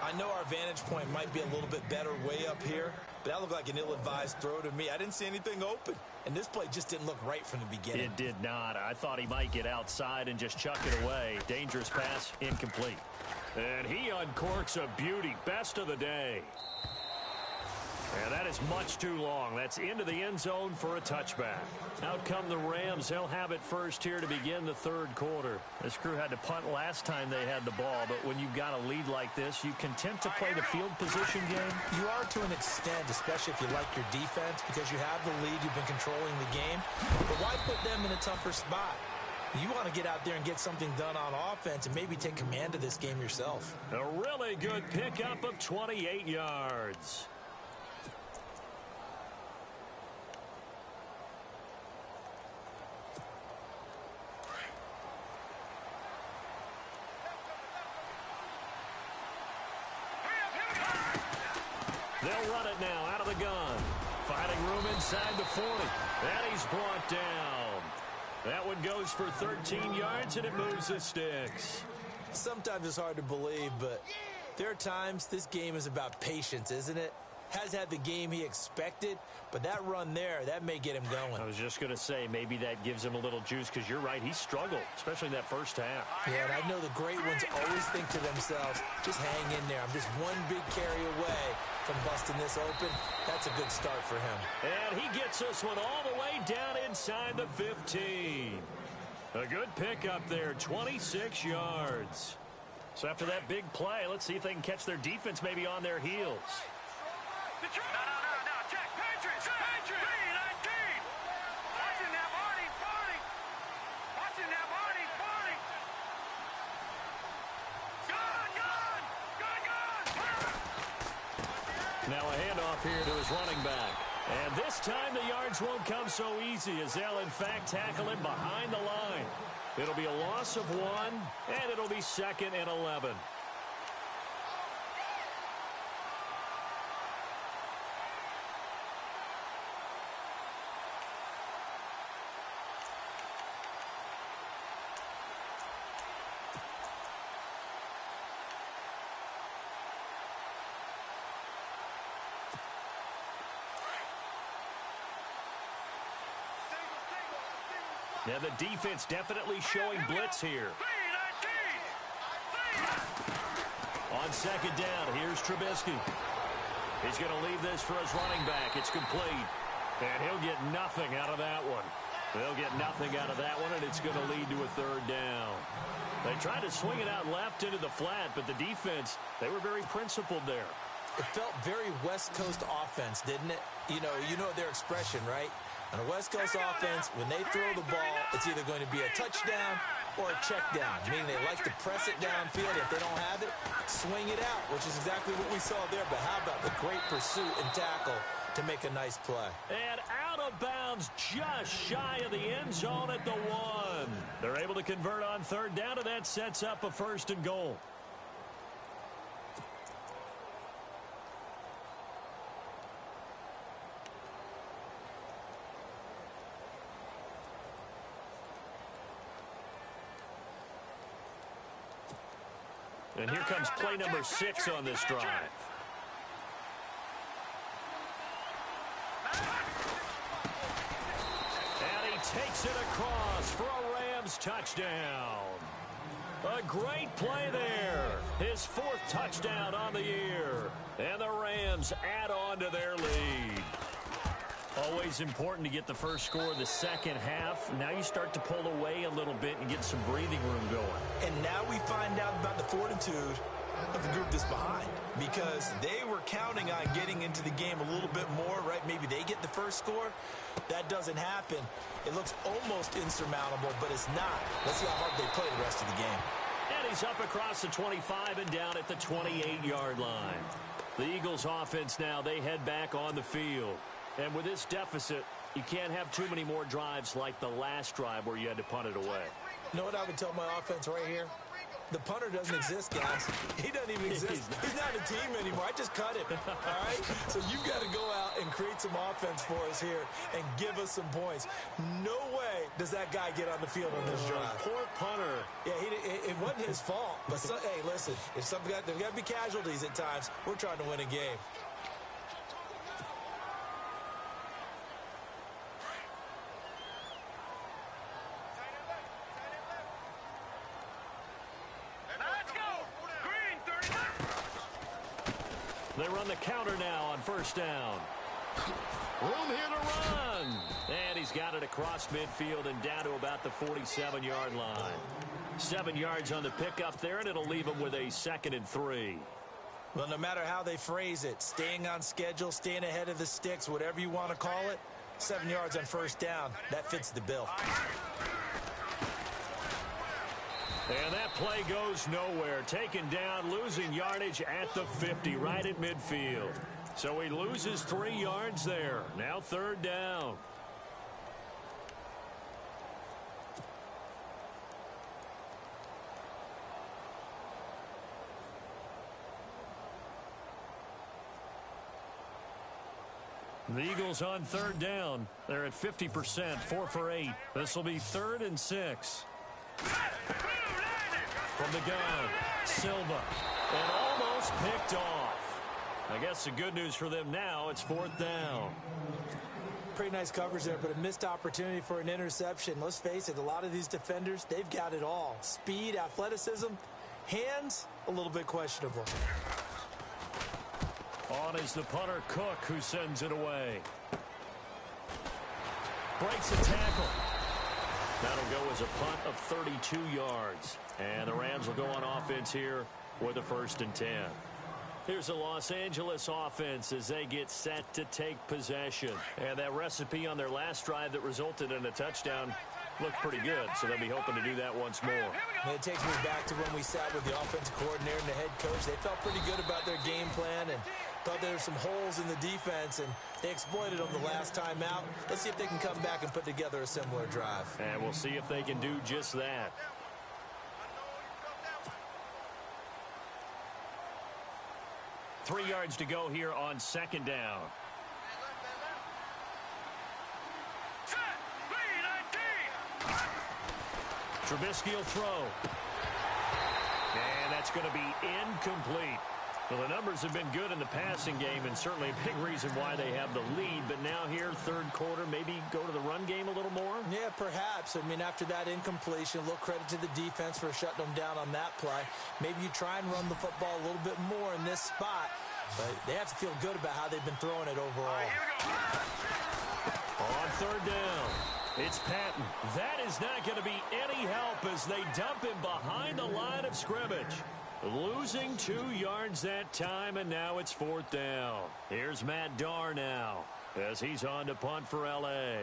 I know our vantage point might be a little bit better way up here, but that looked like an ill-advised throw to me. I didn't see anything open, and this play just didn't look right from the beginning. It did not. I thought he might get outside and just chuck it away. Dangerous pass, incomplete. And he uncorks a beauty. Best of the day. And that is much too long. That's into the end zone for a touchback. Out come the Rams. They'll have it first here to begin the 3rd quarter. This crew had to punt last time they had the ball, but when you've got a lead like this, you content to play the field position game? You are to an extent, especially if you like your defense, because you have the lead, you've been controlling the game. But why put them in a tougher spot? You want to get out there and get something done on offense and maybe take command of this game yourself. A really good pickup of 28 yards. They'll run it now out of the gun. Finding room inside the 40. And he's brought down. That one goes for 13 yards, and it moves the sticks. Sometimes it's hard to believe, but there are times this game is about patience, isn't it? Has had the game he expected, but that run there, that may get him going. I was just going to say, maybe that gives him a little juice, because you're right, he struggled, especially in that first half. Yeah, and I know the great ones always think to themselves, just hang in there. I'm just one big carry away from busting this open. That's a good start for him. And he gets this one all the way down inside the 15. A good pickup there, 26 yards. So after that big play, let's see if they can catch their defense maybe on their heels. No, check. Patriots. 319. Watching that Marty. Watching that Marty. Gun. Now a handoff here to his running back. And this time the yards won't come so easy as they'll in fact tackle him behind the line. It'll be a loss of 1, and it'll be 2nd and 11. Now the defense definitely showing blitz here. On 2nd down, here's Trubisky. He's going to leave this for his running back. It's complete. And he'll get nothing out of that one. They'll get nothing out of that one, and it's going to lead to a 3rd down. They tried to swing it out left into the flat, but the defense, they were very principled there. It felt very West Coast offense, didn't it? You know their expression, right? On a West Coast offense, when they throw the ball, it's either going to be a touchdown or a check down, meaning they like to press it downfield. If they don't have it, swing it out, which is exactly what we saw there. But how about the great pursuit and tackle to make a nice play. And out of bounds just shy of the end zone at the 1. They're able to convert on third down, and that sets up a 1st and goal. And here comes play number 6 on this drive. And he takes it across for a Rams touchdown. A great play there. His 4th touchdown on the year. And the Rams add on to their lead. Always important to get the first score of the second half. Now you start to pull away a little bit and get some breathing room going. And now we find out about the fortitude of the group that's behind, because they were counting on getting into the game a little bit more, right? Maybe they get the first score. That doesn't happen. It looks almost insurmountable, but it's not. Let's see how hard they play the rest of the game. And he's up across the 25 and down at the 28-yard line. The Eagles offense now, they head back on the field. And with this deficit, you can't have too many more drives like the last drive where you had to punt it away. You know what I would tell my offense right here? The punter doesn't exist, guys. He doesn't even exist. He's not a team anymore. I just cut him, all right? So you've got to go out and create some offense for us here and give us some points. No way does that guy get on the field on this drive. Poor punter. Yeah, it wasn't his fault. But, hey, listen, there's got to be casualties at times. We're trying to win a game. They run the counter now on first down. Room here to run. And he's got it across midfield and down to about the 47-yard line. 7 yards on the pickup there, and it'll leave him with a 2nd and 3. Well, no matter how they phrase it, staying on schedule, staying ahead of the sticks, whatever you want to call it, 7 yards on first down, that fits the bill. And that play goes nowhere. Taken down, losing yardage at the 50, right at midfield. So he loses 3 yards there. Now 3rd down. The Eagles on 3rd down. They're at 50%, 4 for 8. This will be 3rd and 6. From the gun, Silva, and almost picked off. I guess the good news for them now, it's 4th down. Pretty nice coverage there, but a missed opportunity for an interception. Let's face it, a lot of these defenders, they've got it all. Speed, athleticism, hands, a little bit questionable. On is the punter, Cook, who sends it away. Breaks a tackle. That'll go as a punt of 32 yards. And the Rams will go on offense here with a 1st and 10. Here's the Los Angeles offense as they get set to take possession. And that recipe on their last drive that resulted in a touchdown looked pretty good, so they'll be hoping to do that once more. And it takes me back to when we sat with the offensive coordinator and the head coach. They felt pretty good about their game plan and thought there were some holes in the defense, and they exploited them the last time out. Let's see if they can come back and put together a similar drive. And we'll see if they can do just that. Three yards to go here on 2nd down. Trubisky will throw. And that's going to be incomplete. Well, the numbers have been good in the passing game, and certainly a big reason why they have the lead. But now here, 3rd quarter, maybe go to the run game a little more? Yeah, perhaps. I mean, after that incompletion, a little credit to the defense for shutting them down on that play. Maybe you try and run the football a little bit more in this spot. But they have to feel good about how they've been throwing it overall. On 3rd down, it's Patton. That is not going to be any help as they dump him behind the line of scrimmage. Losing 2 yards that time, and now it's 4th down. Here's Matt Darr now as he's on to punt for L.A.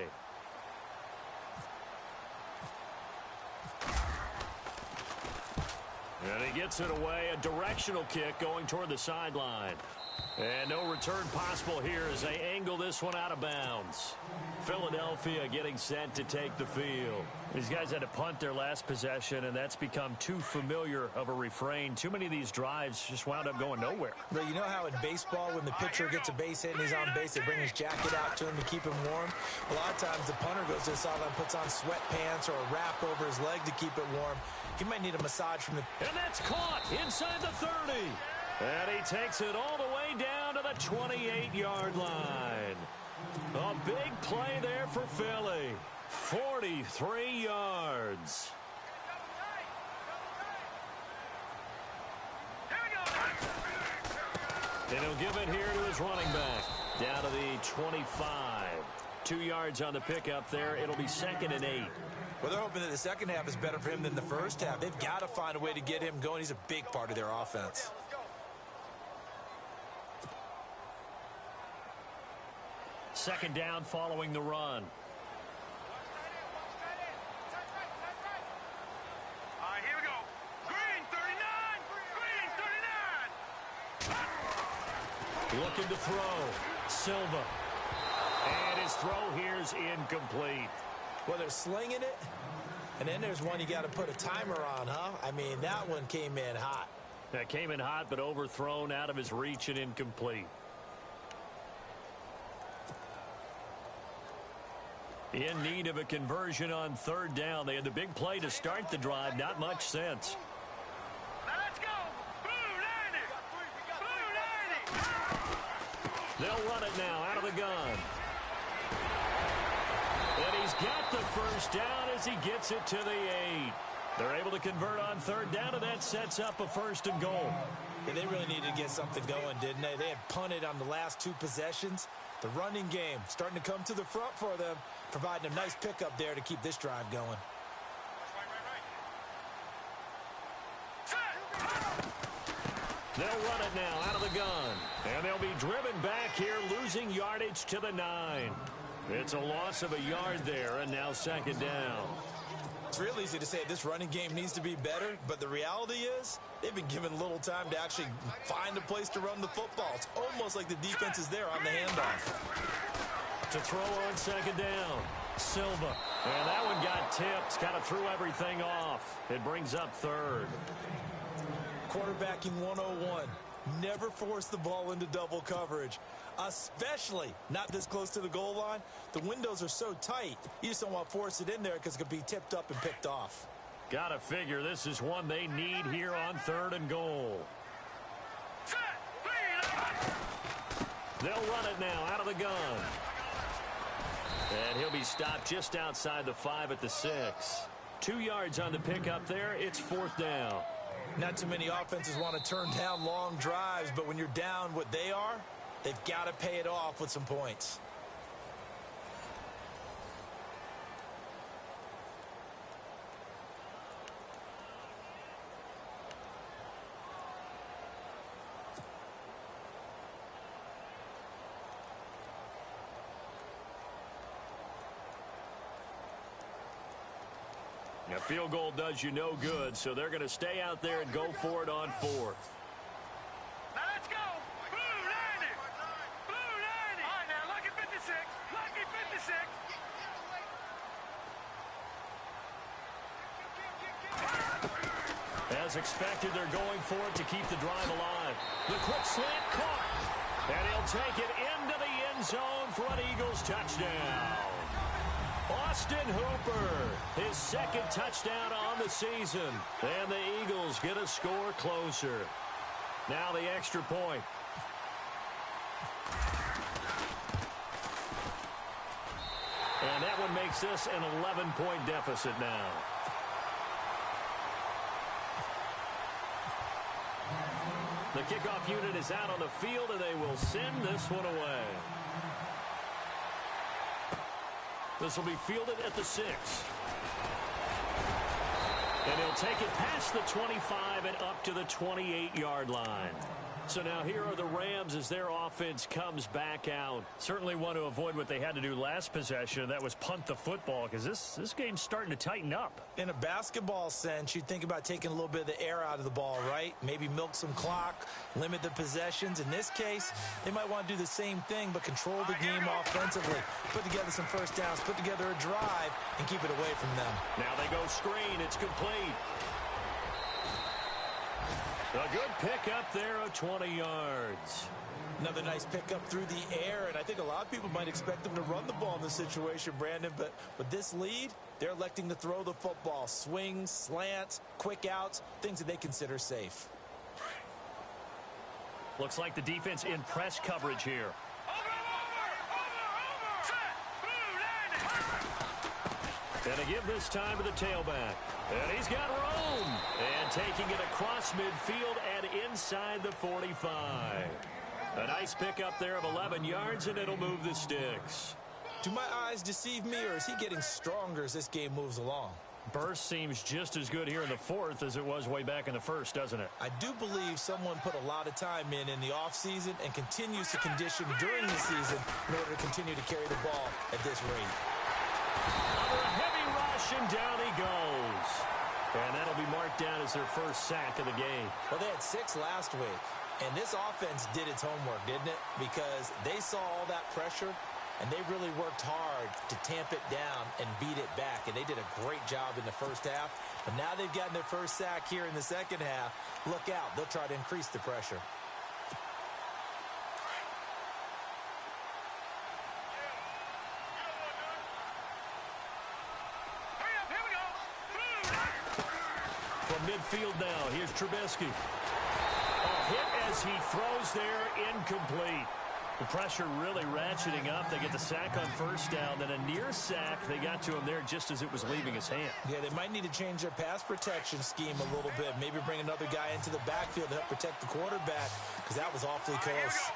And he gets it away, a directional kick going toward the sideline. And no return possible here as they angle this one out of bounds. Philadelphia getting set to take the field. These guys had to punt their last possession, and that's become too familiar of a refrain. Too many of these drives just wound up going nowhere. But you know how in baseball, when the pitcher gets a base hit and he's on base, they bring his jacket out to him to keep him warm? A lot of times the punter goes to the sideline, puts on sweatpants or a wrap over his leg to keep it warm. He might need a massage from the... And that's caught inside the 30. And he takes it all the way down to the 28-yard line. A big play there for Philly. 43 yards. And he'll give it here to his running back. Down to the 25. 2 yards on the pickup there. It'll be 2nd and 8. Well, they're hoping that the second half is better for him than the first half. They've got to find a way to get him going. He's a big part of their offense. Second down following the run. All right, here we go. Green 39. Green 39. Looking to throw. Silva. And his throw here's incomplete. Well, they're slinging it. And then there's one you got to put a timer on, huh? I mean, that one came in hot. That came in hot, but overthrown, out of his reach and incomplete. In need of a conversion on third down. They had the big play to start the drive. Not much sense. Now let's go. Blue 90. Blue 90. They'll run it now out of the gun. And he's got the first down as he gets it to the 8. They're able to convert on third down, and that sets up a 1st and goal. Yeah, they really needed to get something going, didn't they? They had punted on the last 2 possessions. The running game starting to come to the front for them, providing a nice pickup there to keep this drive going. They'll run it now out of the gun. And they'll be driven back here, losing yardage to the 9. It's a loss of a yard there, and now 2nd down. It's real easy to say this running game needs to be better, but the reality is they've been given little time to actually find a place to run the football. It's almost like the defense is there on the handoff. To throw on 2nd down, Silva. And that one got tipped, kind of threw everything off. It brings up 3rd. Quarterbacking 101. Never force the ball into double coverage, especially not this close to the goal line. The windows are so tight, you just don't want to force it in there because it could be tipped up and picked off. Gotta figure this is one they need here on 3rd and goal. They'll run it now out of the gun. And he'll be stopped just outside the 5 at the 6. 2 yards on the pickup there. It's 4th down. Not too many offenses want to turn down long drives, but when you're down what they are, they've got to pay it off with some points. A field goal does you no good, so they're going to stay out there and go for it on 4th. Now let's go. Blue 90. Blue 90. All right, now lucky 56. Lucky 56. As expected, they're going for it to keep the drive alive. The quick slant caught. And he'll take it into the end zone for an Eagles touchdown. Austin Hooper, his 2nd touchdown on the season. And the Eagles get a score closer. Now the extra point. And that one makes this an 11-point deficit now. The kickoff unit is out on the field, and they will send this one away. This will be fielded at the 6. And he'll take it past the 25 and up to the 28-yard line. So now here are the Rams as their offense comes back out. Certainly want to avoid what they had to do last possession. That was punt the football, because this game's starting to tighten up. In a basketball sense, you think about taking a little bit of the air out of the ball, right? Maybe milk some clock, limit the possessions. In this case, they might want to do the same thing, but control the game offensively. Put together some first downs, put together a drive, and keep it away from them. Now they go screen. It's complete. A good pickup there of 20 yards. Another nice pickup through the air, and I think a lot of people might expect them to run the ball in this situation, Brandon, but with this lead, they're electing to throw the football. Swings, slants, quick outs, things that they consider safe. Looks like the defense in press coverage here. And to give this time to the tailback. And he's got room. And taking it across midfield and inside the 45. A nice pickup there of 11 yards, and it'll move the sticks. Do my eyes deceive me, or is he getting stronger as this game moves along? Burst seems just as good here in the fourth as it was way back in the first, doesn't it? I do believe someone put a lot of time in the offseason and continues to condition during the season in order to continue to carry the ball at this rate. Under a heavy rush, and down he goes. And that'll be marked down as their first sack of the game. Well, they had 6 last week, and this offense did its homework, didn't it? Because they saw all that pressure, and they really worked hard to tamp it down and beat it back, and they did a great job in the first half. But now they've gotten their first sack here in the second half. Look out. They'll try to increase the pressure. From midfield now, here's Trubisky. A hit as he throws there, incomplete. The pressure really ratcheting up. They get the sack on first down, then a near sack. They got to him there just as it was leaving his hand. Yeah, they might need to change their pass protection scheme a little bit. Maybe bring another guy into the backfield to help protect the quarterback, because that was awfully close.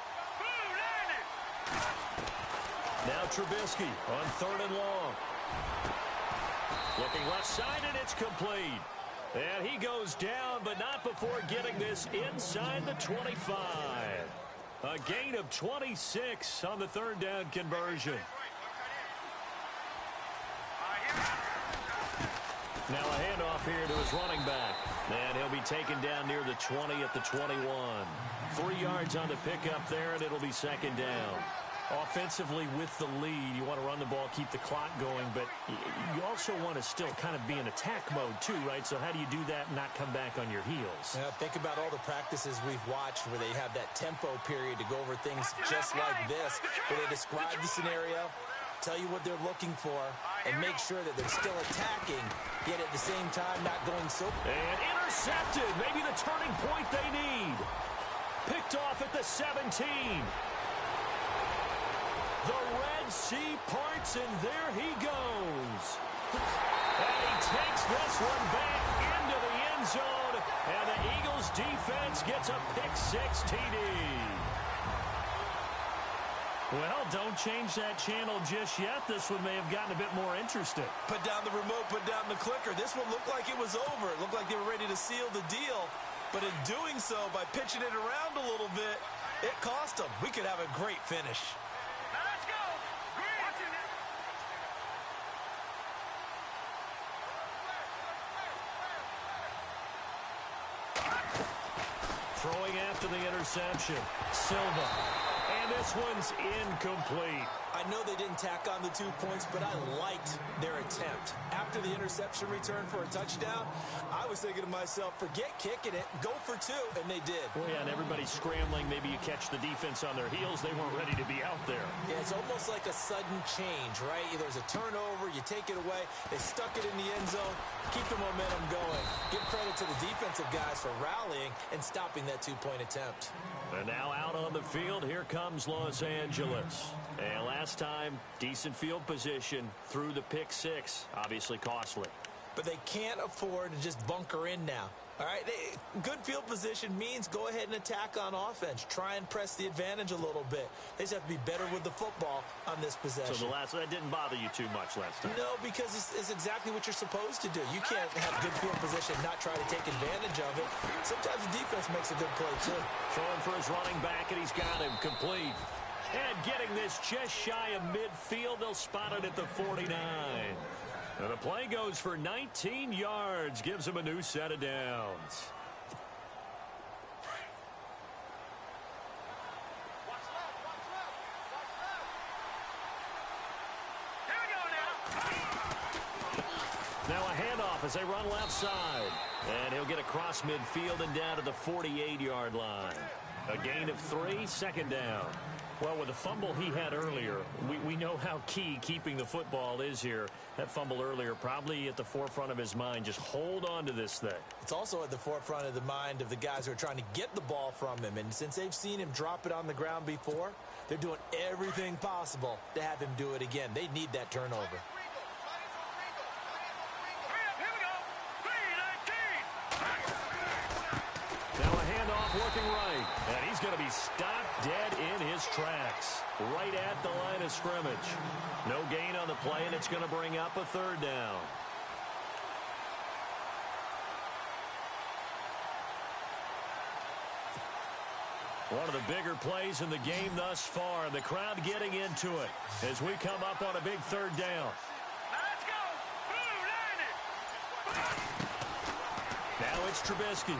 Now Trubisky on 3rd and long. Looking left side, and it's complete. And he goes down, but not before getting this inside the 25. A gain of 26 on the 3rd down conversion. Now a handoff here to his running back. And he'll be taken down near the 20 at the 21. 3 yards on the pickup there, and it'll be 2nd down. Offensively with the lead, you want to run the ball, keep the clock going, but you also want to still kind of be in attack mode too, right? So how do you do that and not come back on your heels? Yeah, think about all the practices we've watched where they have that tempo period to go over things just like this, where they describe the scenario, tell you what they're looking for, and make sure that they're still attacking, yet at the same time not going so... And intercepted, maybe the turning point they need. Picked off at the 17. The Red Sea parts, and there he goes. And he takes this one back into the end zone, and the Eagles defense gets a pick-6 TD. Well, don't change that channel just yet. This one may have gotten a bit more interesting. Put down the remote, put down the clicker. This one looked like it was over. It looked like they were ready to seal the deal. But in doing so, by pitching it around a little bit, it cost them. We could have a great finish. Throwing after the interception, Silva. And this one's incomplete. I know they didn't tack on the 2 points, but I liked their attempt. After the interception return for a touchdown, I was thinking to myself, forget kicking it, go for 2, and they did. Well, yeah, and everybody's scrambling. Maybe you catch the defense on their heels. They weren't ready to be out there. Yeah, it's almost like a sudden change, right? There's a turnover, you take it away, they stuck it in the end zone, keep the momentum going. Give credit to the defensive guys for rallying and stopping that 2-point attempt. And now out on the field, here comes Los Angeles. And last time, decent field position through the pick-6. Obviously costly. But they can't afford to just bunker in now. All right, good field position means go ahead and attack on offense. Try and press the advantage a little bit. They just have to be better with the football on this possession. So that didn't bother you too much last time? No, because it's exactly what you're supposed to do. You can't have good field position and not try to take advantage of it. Sometimes the defense makes a good play, too. Throwing for his running back, and he's got him complete. And getting this just shy of midfield, they'll spot it at the 49. And the play goes for 19 yards, gives him a new set of downs. Here we go now. Now a handoff as they run left side. And he'll get across midfield and down to the 48-yard line. A gain of 3, second down. Well, with the fumble he had earlier, we know how key keeping the football is here. That fumble earlier probably at the forefront of his mind. Just hold on to this thing. It's also at the forefront of the mind of the guys who are trying to get the ball from him. And since they've seen him drop it on the ground before, they're doing everything possible to have him do it again. They need that turnover. Now a handoff working right. And he's going to be stopped dead in his tracks. Right at the line of scrimmage. No gain on the play, and it's going to bring up a third down. One of the bigger plays in the game thus far. The crowd getting into it as we come up on a big third down. Let's go. Blue 90. Now it's Trubisky.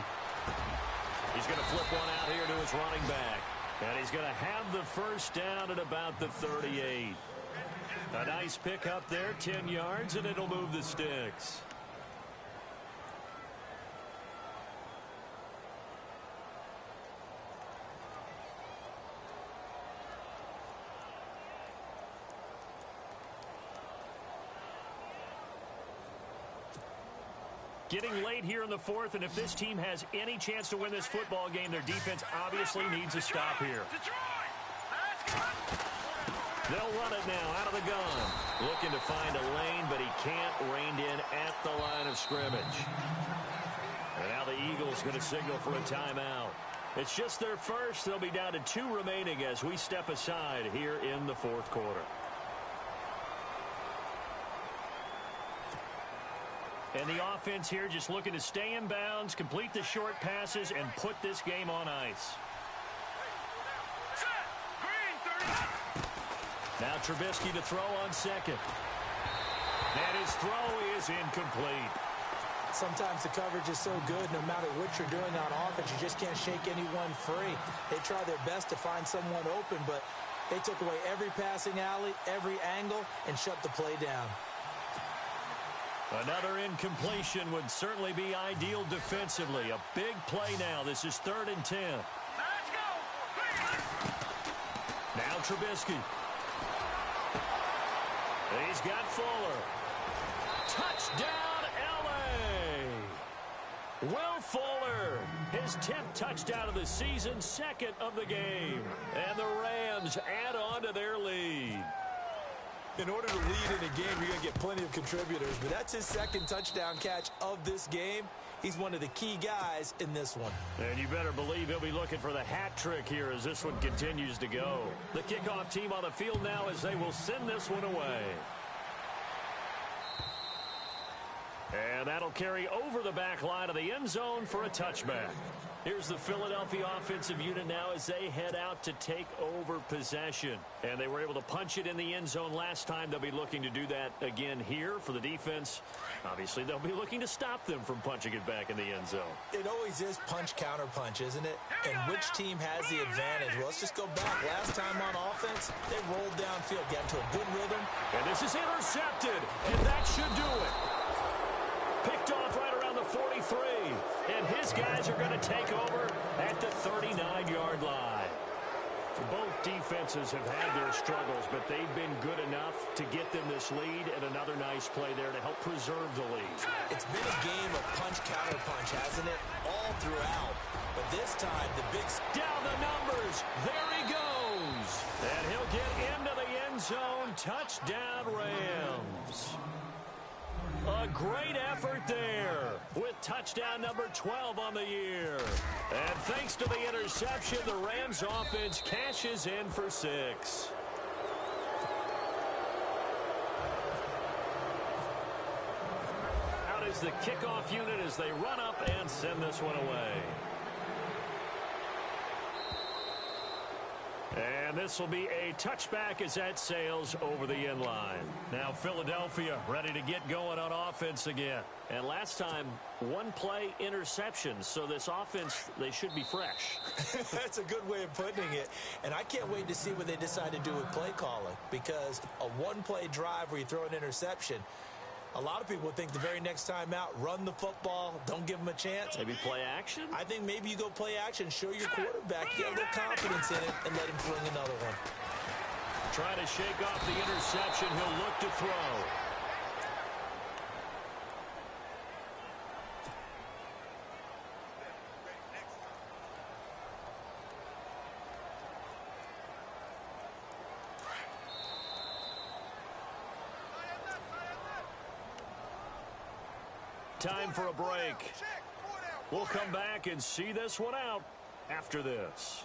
He's going to flip one out here to his running back. And he's going to have the first down at about the 38. A nice pick up there, 10 yards, and it'll move the sticks. Getting late here in the fourth, and if this team has any chance to win this football game, their defense obviously needs a stop here. They'll run it now out of the gun. Looking to find a lane, but he can't reined in at the line of scrimmage. And now the Eagles going to signal for a timeout. It's just their first. They'll be down to 2 remaining as we step aside here in the fourth quarter. And the offense here just looking to stay in bounds, complete the short passes, and put this game on ice. Now Trubisky to throw on second. And his throw is incomplete. Sometimes the coverage is so good, no matter what you're doing on offense, you just can't shake anyone free. They try their best to find someone open, but they took away every passing alley, every angle, and shut the play down. Another incompletion would certainly be ideal defensively. A big play now. This is 3rd and 10. Let's go. Now Trubisky. He's got Fuller. Touchdown, L.A. Will Fuller, his 10th touchdown of the season, 2nd of the game. And the Rams add on to their lead. In order to lead in a game, you're going to get plenty of contributors, but that's his 2nd touchdown catch of this game. He's one of the key guys in this one. And you better believe he'll be looking for the hat trick here as this one continues to go. The kickoff team on the field now as they will send this one away. And that'll carry over the back line of the end zone for a touchback. Here's the Philadelphia offensive unit now as they head out to take over possession. And they were able to punch it in the end zone last time. They'll be looking to do that again here for the defense. Obviously, they'll be looking to stop them from punching it back in the end zone. It always is punch-counter-punch, isn't it? And which team has the advantage? Well, let's just go back. Last time on offense, they rolled downfield, got into a good rhythm. And this is intercepted, and that should do it. Picked off right around the 43. And his guys are going to take over at the 39-yard line. Both defenses have had their struggles, but they've been good enough to get them this lead, and another nice play there to help preserve the lead. It's been a game of punch-counter-punch, hasn't it? All throughout. But this time, the big... Down the numbers. There he goes. And he'll get into the end zone. Touchdown, Rams. A great effort there with touchdown number 12 on the year. And thanks to the interception, the Rams offense cashes in for 6. Out is the kickoff unit as they run up and send this one away. And this will be a touchback as that sails over the end line. Now Philadelphia ready to get going on offense again. And last time, one play interception. So this offense, they should be fresh. That's a good way of putting it. And I can't wait to see what they decide to do with play calling. Because a one-play drive where you throw an interception, a lot of people think the very next time out, run the football, don't give them a chance. Maybe play action? I think maybe you go play action, show your quarterback, you got a little confidence in it, and let him fling another one. Trying to shake off the interception. He'll look to throw. Time for a break. We'll come back and see this one out after this.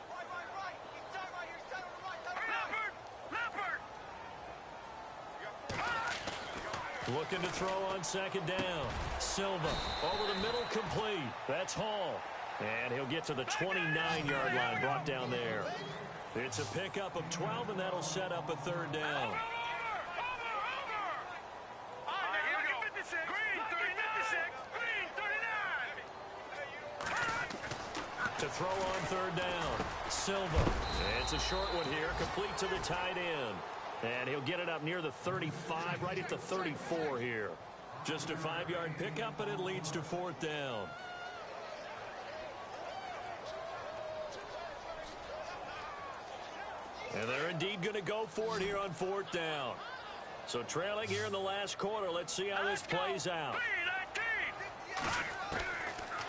Looking to throw on second down. Silva over the middle, complete. That's Hall. And he'll get to the 29-yard line, brought down there. It's a pickup of 12, and that'll set up a third down. To throw on third down, Silva. It's a short one here, complete to the tight end. And he'll get it up near the 35, right at the 34 here. Just a 5-yard pickup, and it leads to fourth down. And they're indeed going to go for it here on fourth down. So trailing here in the last quarter, let's see how this plays out.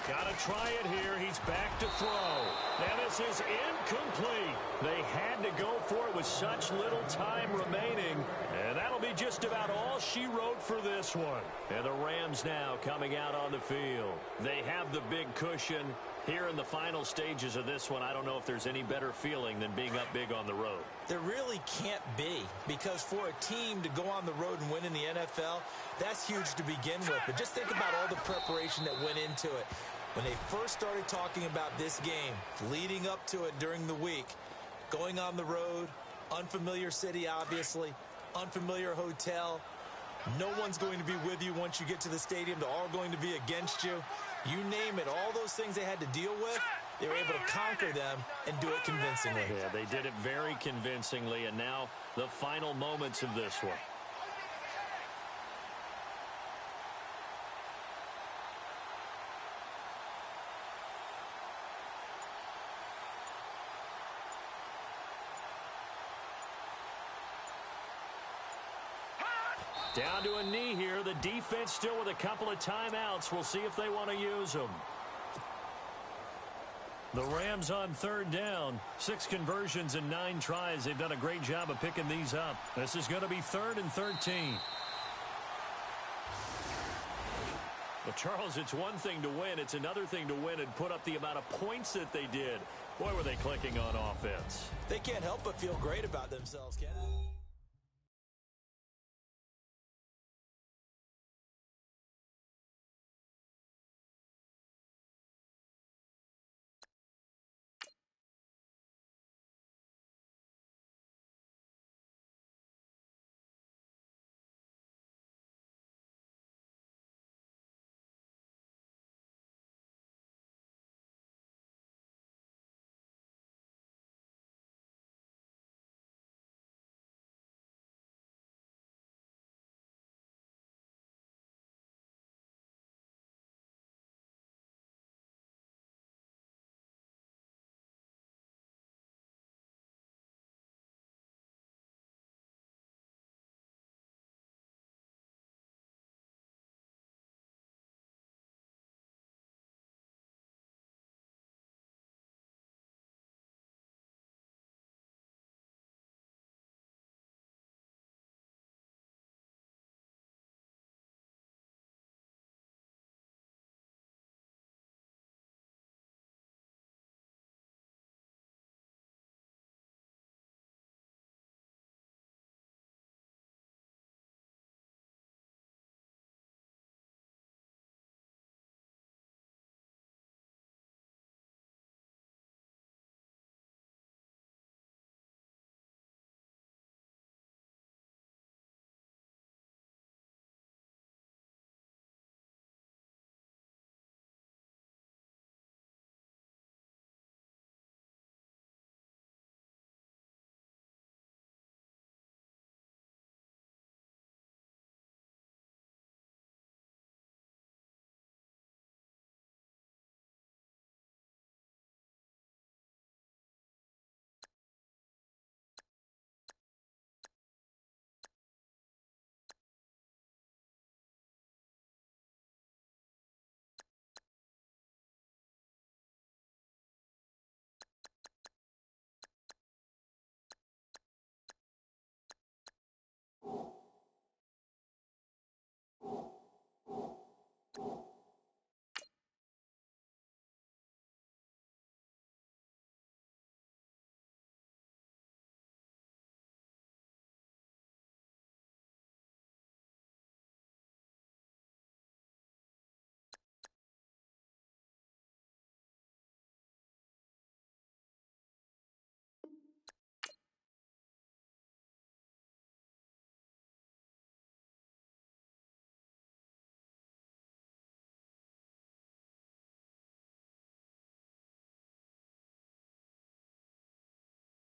Got to try it here. He's back to throw. And this is incomplete. They had to go for it with such little time remaining. And that'll be just about all she wrote for this one. And the Rams now coming out on the field. They have the big cushion. Here in the final stages of this one, I don't know if there's any better feeling than being up big on the road. There really can't be, because for a team to go on the road and win in the NFL, that's huge to begin with. But just think about all the preparation that went into it. When they first started talking about this game, leading up to it during the week, going on the road, unfamiliar city, obviously, unfamiliar hotel. No one's going to be with you once you get to the stadium. They're all going to be against you. You name it, all those things they had to deal with, they were able to conquer them and do it convincingly. Yeah, they did it very convincingly, and now the final moments of this one. Down to a knee here. The defense still with a couple of timeouts. We'll see if they want to use them. The Rams on third down. 6 conversions and 9 tries. They've done a great job of picking these up. This is going to be 3rd and 13. Well, Charles, it's one thing to win. It's another thing to win and put up the amount of points that they did. Boy, were they clicking on offense. They can't help but feel great about themselves, can they?